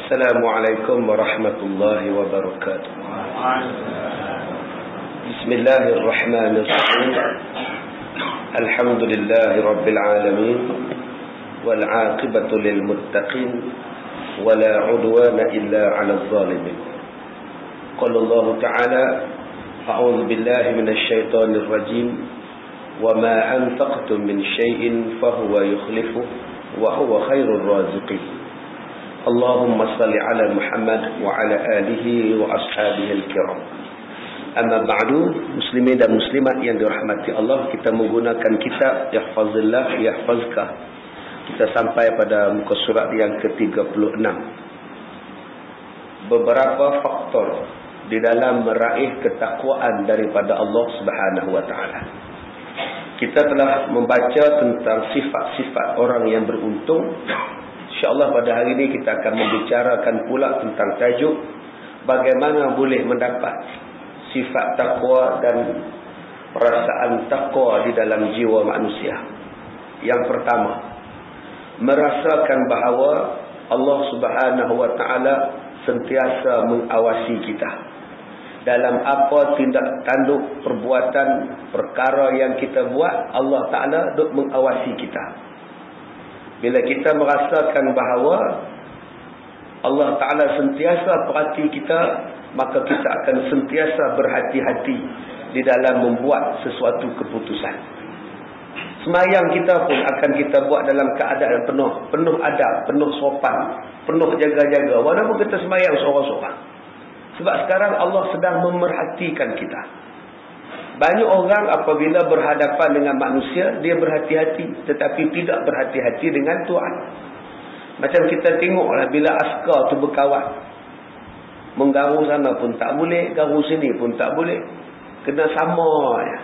Assalamualaikum warahmatullahi wabarakatuh. Bismillahirrahmanirrahim. Alhamdulillahi rabbil alamin. Wal 'aqibatu lil muttaqin. Wala 'udwana illa 'alal zalimin. Qala Allah Ta'ala, a'udzu billahi minasy syaithanir rajim. Wa ma anfaqtum min syai'in fahuwa yukhlifu wa huwa khairur raziqin. Allahumma salli ala Muhammad wa ala alihi wa ashabihi al-kiram. Amma ba'du, muslimin dan muslimat yang dirahmati Allah, kita menggunakan kitab Yahfazillah Yahfazka. Kita sampai pada muka surat yang ke-36. Beberapa faktor di dalam meraih ketakwaan daripada Allah Subhanahu wa taala. Kita telah membaca tentang sifat-sifat orang yang beruntung. InsyaAllah pada hari ini kita akan membicarakan pula tentang tajuk bagaimana boleh mendapat sifat takwa dan perasaan takwa di dalam jiwa manusia. Yang pertama, merasakan bahawa Allah Subhanahu wa taala sentiasa mengawasi kita dalam apa tindak tanduk perbuatan perkara yang kita buat. Allah Taala duk mengawasi kita. Bila kita merasakan bahawa Allah Ta'ala sentiasa perhati kita, maka kita akan sentiasa berhati-hati di dalam membuat sesuatu keputusan. Semayang kita pun akan kita buat dalam keadaan penuh adab, penuh sopan, penuh jaga-jaga. Walaupun kita semayang seorang-seorang. Sebab sekarang Allah sedang memerhatikan kita. Banyak orang apabila berhadapan dengan manusia, dia berhati-hati, tetapi tidak berhati-hati dengan Tuhan. Macam kita tengoklah bila askar tu berkawan. Menggaru sana pun tak boleh, garu sini pun tak boleh. Kena sama ya.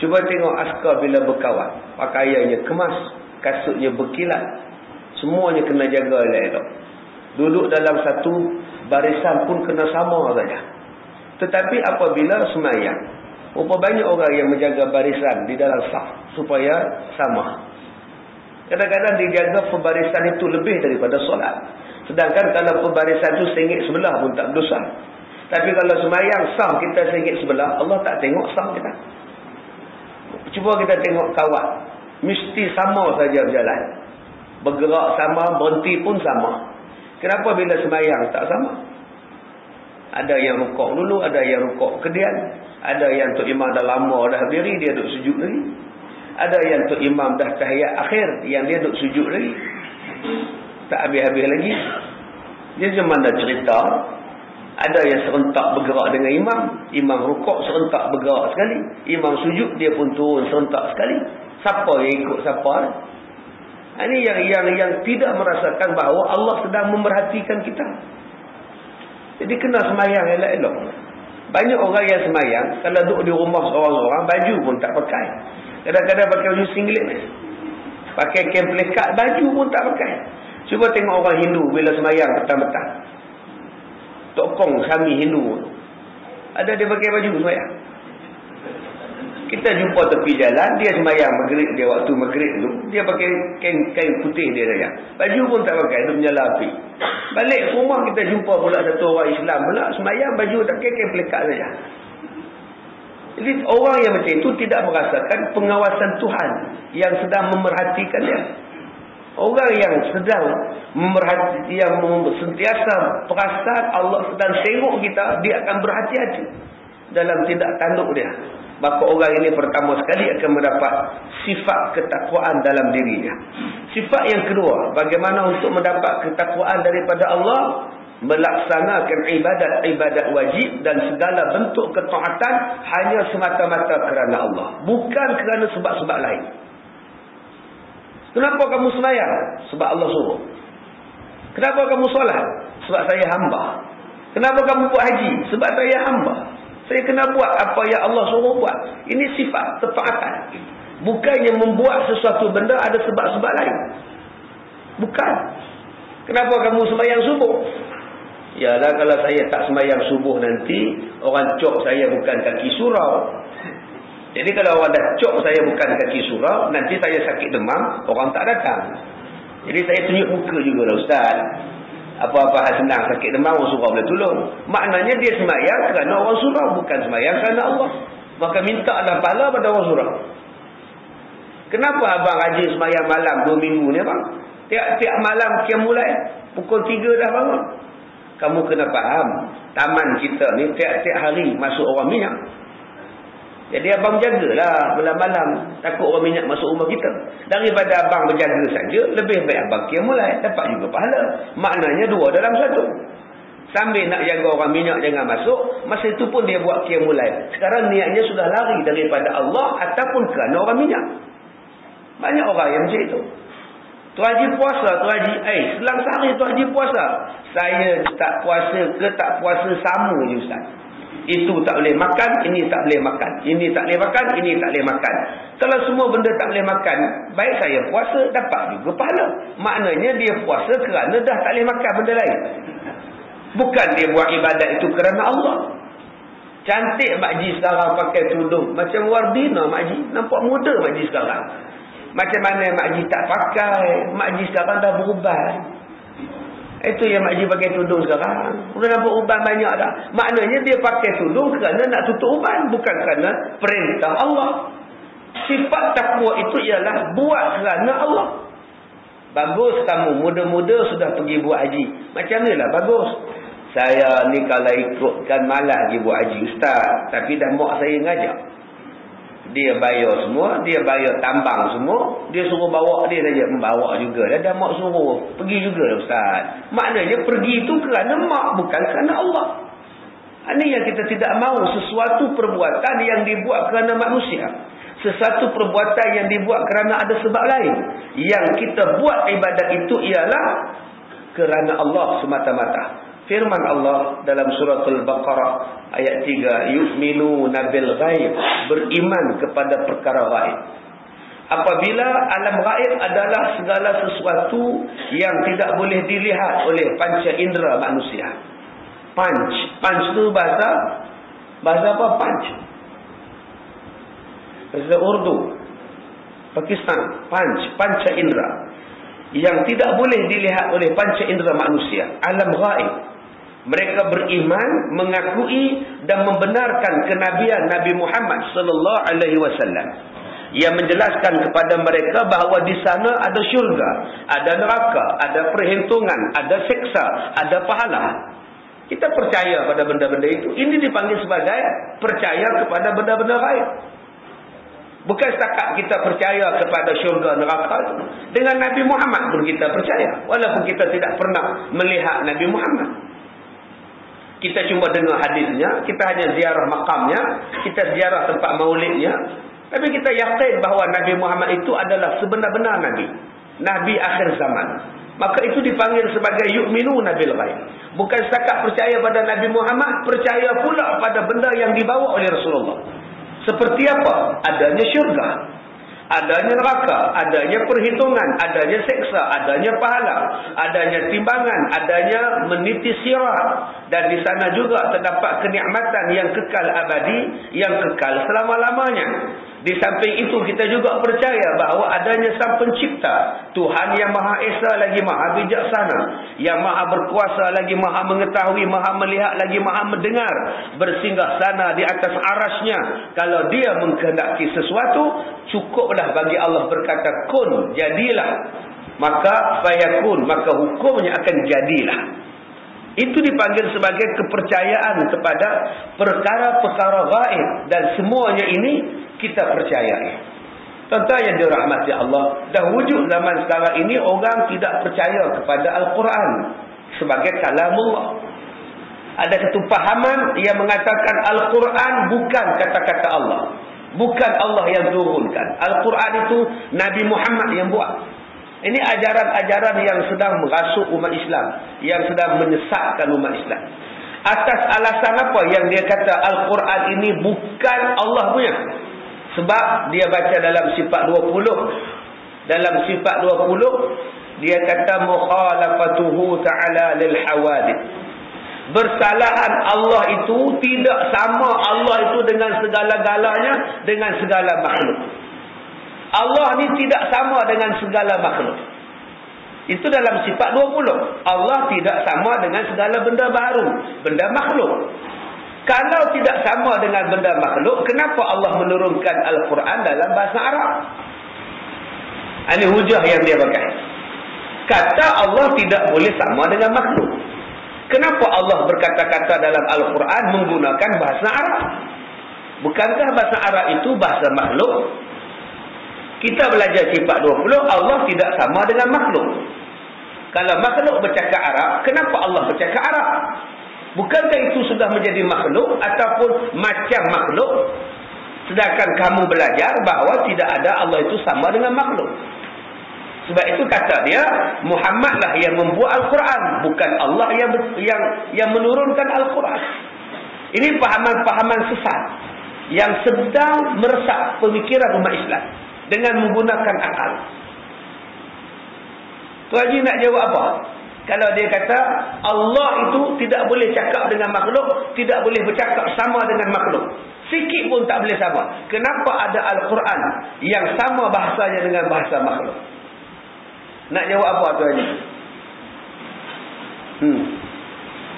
Cuba tengok askar bila berkawan. Pakaiannya kemas, kasutnya berkilat. Semuanya kena jaga elok-elok. Duduk dalam satu barisan pun kena sama saja. Tetapi apabila semayang, berapa banyak orang yang menjaga barisan di dalam saf supaya sama. Kadang-kadang dijaga pembarisan itu lebih daripada solat. Sedangkan kalau pembarisan itu sengit sebelah pun tak berdosa. Tapi kalau semayang saf kita sengit sebelah, Allah tak tengok saf kita. Cuba kita tengok kawan. Mesti sama saja berjalan. Bergerak sama, berhenti pun sama. Kenapa bila semayang tak sama? Ada yang rukuk dulu, ada yang rukuk kemudian. Ada yang Tok Imam dah lama dah berdiri, dia duduk sujud lagi. Ada yang Tok Imam dah tahiyat akhir, yang dia duduk sujud lagi. Tak habis-habis lagi. Dia zaman dah cerita. Ada yang serentak bergerak dengan imam. Imam rukuk serentak bergerak sekali. Imam sujud dia pun turun serentak sekali. Siapa yang ikut siapa? Ini yang tidak merasakan bahawa Allah sedang memerhatikan kita. Jadi kena semayang elok-elok. Banyak orang yang semayang, kalau duduk di rumah seorang-seorang, baju pun tak pakai. Kadang-kadang pakai baju singlet. Pakai kain plekat, baju pun tak pakai. Cuba tengok orang Hindu bila semayang petang-petang. Tokong kami Hindu. Ada dia pakai baju semayang. Kita jumpa tepi jalan, dia semayang maghrib, dia waktu maghrib tu, dia pakai kain putih dia saja. Baju pun tak pakai, dia menyala api. Balik rumah kita jumpa pula satu orang Islam pula semayang baju tak pakai kain pelekat saja. Jadi orang yang macam itu tidak merasakan pengawasan Tuhan yang sedang memerhatikan dia. Orang yang sedang memerhati, yang sentiasa perasan Allah sedang tengok kita, dia akan berhati-hati dalam tindak tanduk dia. Maka orang ini pertama sekali akan mendapat sifat ketakwaan dalam dirinya. Sifat yang kedua, bagaimana untuk mendapat ketakwaan daripada Allah? Melaksanakan ibadat wajib dan segala bentuk ketaatan hanya semata-mata kerana Allah, bukan kerana sebab-sebab lain. Kenapa kamu sembahyang? Sebab Allah suruh. Kenapa kamu solat? Sebab saya hamba. Kenapa kamu buat haji? Sebab saya hamba. Saya kena buat apa yang Allah suruh buat. Ini sifat ketaatan. Bukannya membuat sesuatu benda ada sebab-sebab lain. Bukan. Kenapa kamu sembahyang subuh? Yalah, kalau saya tak sembahyang subuh nanti, orang cop saya bukan kaki surau. Jadi kalau orang dah cop saya bukan kaki surau, nanti saya sakit demam, orang tak datang. Jadi saya tunjuk muka juga lah Ustaz. Apa-apa hal senang sakit demam orang surau boleh tolong. Maknanya dia sembahyang kerana orang surau, bukan sembahyang kerana Allah. Maka mintalah pahala pada orang surau. Kenapa abang rajin sembahyang malam 2 minggu ni abang? Tiap-tiap malam qiyam mulai pukul 3 dah bangun. Kamu kena faham, taman kita ni tiap-tiap hari masuk orang minyak. Jadi abang jagalah malam-malam, takut orang minyak masuk rumah kita. Daripada abang berjaga saja, lebih baik abang qiyam mulai, dapat juga pahala. Maknanya 2 dalam 1. Sambil nak jaga orang minyak jangan masuk, masa itu pun dia buat qiyam mulai. Sekarang niatnya sudah lari daripada Allah ataupun kerana orang minyak. Banyak orang yang macam itu. Tuan Haji puasa, Tuan Haji, selang sehari Tuan Haji puasa. Saya tak puasa ke tak puasa sama je Ustaz. Itu tak boleh makan, ini tak boleh makan. Ini tak boleh makan, ini tak boleh makan. Kalau semua benda tak boleh makan, baik saya puasa, dapat juga pahala. Maknanya dia puasa kerana dah tak boleh makan benda lain. Bukan dia buat ibadat itu kerana Allah. Cantik makji sekarang pakai tudung. Macam Wardina makji. Nampak muda makji sekarang. Macam mana makji tak pakai. Makji sekarang dah berubah. Itu yang makji pakai tudung sekarang. Sudah nampak uban banyak dah. Maknanya dia pakai tudung kerana nak tutup uban. Bukan kerana perintah Allah. Sifat takwa itu ialah buat kerana Allah. Bagus kamu muda-muda sudah pergi buat haji. Macam ni lah bagus. Saya ni kalau ikutkan malas pergi buat haji Ustaz. Tapi dah mak saya ngajak. Dia bayar semua, dia bayar tambang semua, dia suruh bawa dia saja, membawa juga. Dah mak suruh, pergi juga Ustaz. Maknanya pergi itu kerana mak, bukan kerana Allah. Ini yang kita tidak mahu, sesuatu perbuatan yang dibuat kerana manusia. Sesuatu perbuatan yang dibuat kerana ada sebab lain. Yang kita buat ibadat itu ialah kerana Allah semata-mata. Firman Allah dalam surah Al-Baqarah ayat 3, yu'minuna bil ghaib, beriman kepada perkara ghaib. Apabila alam ghaib adalah segala sesuatu yang tidak boleh dilihat oleh panca indera manusia. Panch tu bahasa apa? Bahasa Urdu Pakistan. Panca indera yang tidak boleh dilihat oleh panca indera manusia, alam ghaib. Mereka beriman, mengakui dan membenarkan kenabian Nabi Muhammad sallallahu alaihi wasallam yang menjelaskan kepada mereka bahawa di sana ada syurga, ada neraka, ada perhitungan, ada seksa, ada pahala. Kita percaya pada benda-benda itu. Ini dipanggil sebagai percaya kepada benda-benda ghaib. Bukan setakat kita percaya kepada syurga neraka itu. Dengan Nabi Muhammad pun kita percaya. Walaupun kita tidak pernah melihat Nabi Muhammad. Kita cuma dengar hadisnya, kita hanya ziarah makamnya, kita ziarah tempat maulidnya. Tapi kita yakin bahawa Nabi Muhammad itu adalah sebenar-benar Nabi. Nabi akhir zaman. Maka itu dipanggil sebagai yu'minuna bil ghaib. Bukan setakat percaya pada Nabi Muhammad, percaya pula pada benda yang dibawa oleh Rasulullah. Seperti apa? Adanya syurga, adanya neraka, adanya perhitungan, adanya seksa, adanya pahala, adanya timbangan, adanya meniti sirat. Dan di sana juga terdapat kenikmatan yang kekal abadi, yang kekal selama-lamanya. Di samping itu kita juga percaya bahawa adanya Sang Pencipta, Tuhan yang Maha Esa lagi Maha Bijaksana, yang Maha Berkuasa lagi Maha Mengetahui, Maha Melihat lagi Maha Mendengar, bersinggah sana di atas arasnya. Kalau dia mengkehendaki sesuatu, cukuplah bagi Allah berkata kun, jadilah. Maka fayakun, maka hukumnya akan jadilah. Itu dipanggil sebagai kepercayaan kepada perkara-perkara gaib. Dan semuanya ini kita percayai. Tuan-tuan yang dirahmati Allah, dah wujud zaman sekarang ini orang tidak percaya kepada Al-Quran sebagai kalamullah. Ada satu pahaman yang mengatakan Al-Quran bukan kata-kata Allah, bukan Allah yang turunkan. Al-Quran itu Nabi Muhammad yang buat. Ini ajaran-ajaran yang sedang merasuk umat Islam, yang sedang menyesatkan umat Islam. Atas alasan apa yang dia kata Al-Quran ini bukan Allah punya? Sebab dia baca dalam sifat 20. Dalam sifat 20 dia kata mukhalafatuhu ta'ala lil hawadith. Bersalahan Allah itu tidak sama Allah itu dengan segala-galanya, dengan segala makhluk. Allah ni tidak sama dengan segala makhluk. Itu dalam sifat 20. Allah tidak sama dengan segala benda baru, benda makhluk. Kalau tidak sama dengan benda makhluk, kenapa Allah menurunkan Al-Quran dalam bahasa Arab? Ini hujah yang dia pakai. Kata Allah tidak boleh sama dengan makhluk. Kenapa Allah berkata-kata dalam Al-Quran menggunakan bahasa Arab? Bukankah bahasa Arab itu bahasa makhluk? Kita belajar sifat 20, Allah tidak sama dengan makhluk. Kalau makhluk bercakap Arab, kenapa Allah bercakap Arab? Bukankah itu sudah menjadi makhluk ataupun macam makhluk? Sedangkan kamu belajar bahawa tidak ada Allah itu sama dengan makhluk. Sebab itu kata dia, Muhammadlah yang membuat Al-Quran, bukan Allah yang menurunkan Al-Quran. Ini pahaman-pahaman sesat yang sedang meresak pemikiran umat Islam dengan menggunakan akal. Tu Haji nak jawab apa? Kalau dia kata Allah itu tidak boleh cakap dengan makhluk, tidak boleh bercakap sama dengan makhluk, sikit pun tak boleh sama. Kenapa ada Al-Quran yang sama bahasanya dengan bahasa makhluk? Nak jawab apa tu Haji?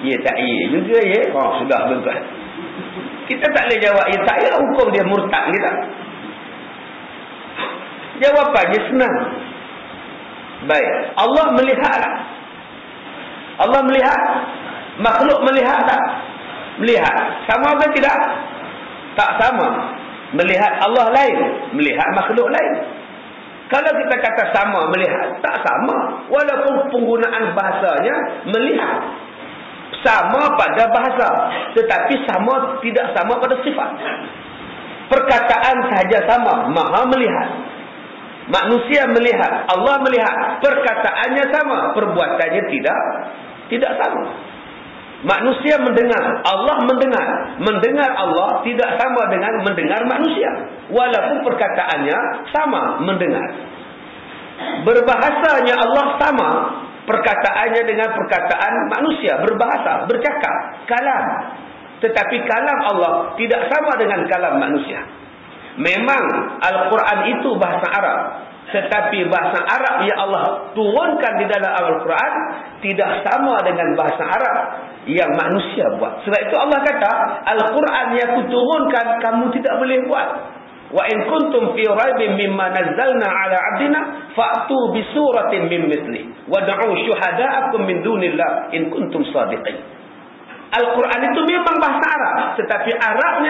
Ya tak ya juga ya. Oh, sudah tuan-tuan. Kita tak boleh jawab ya tak ya, hukum dia murtad kita. Jawapannya senang. Baik, Allah melihat. Allah melihat. Makhluk melihat tak? Melihat. Sama ke tidak? Tak sama. Melihat Allah lain, melihat makhluk lain. Kalau kita kata sama melihat, tak sama. Walaupun penggunaan bahasanya melihat. Sama pada bahasa, tetapi sama tidak sama pada sifat. Perkataan sahaja sama, Maha melihat. Manusia melihat, Allah melihat. Perkataannya sama, perbuatannya tidak sama. Manusia mendengar, Allah mendengar. Mendengar Allah tidak sama dengan mendengar manusia, walaupun perkataannya sama, mendengar. Berbahasanya Allah sama, perkataannya dengan perkataan manusia, berbahasa, bercakap, kalam. Tetapi kalam Allah tidak sama dengan kalam manusia. Memang Al-Quran itu bahasa Arab, tetapi bahasa Arab yang Allah turunkan di dalam Al-Quran tidak sama dengan bahasa Arab yang manusia buat. Sebab itu Allah kata, Al-Quran yang kuturunkan kamu tidak boleh buat. Wa in kuntum fi raibin mimma nazzalna ala 'abdina fa'tu bi suratin min mithli wad'u syuhada'akum min dunillah in kuntum shadiqin. Al-Quran itu memang bahasa Arab, tetapi Arabnya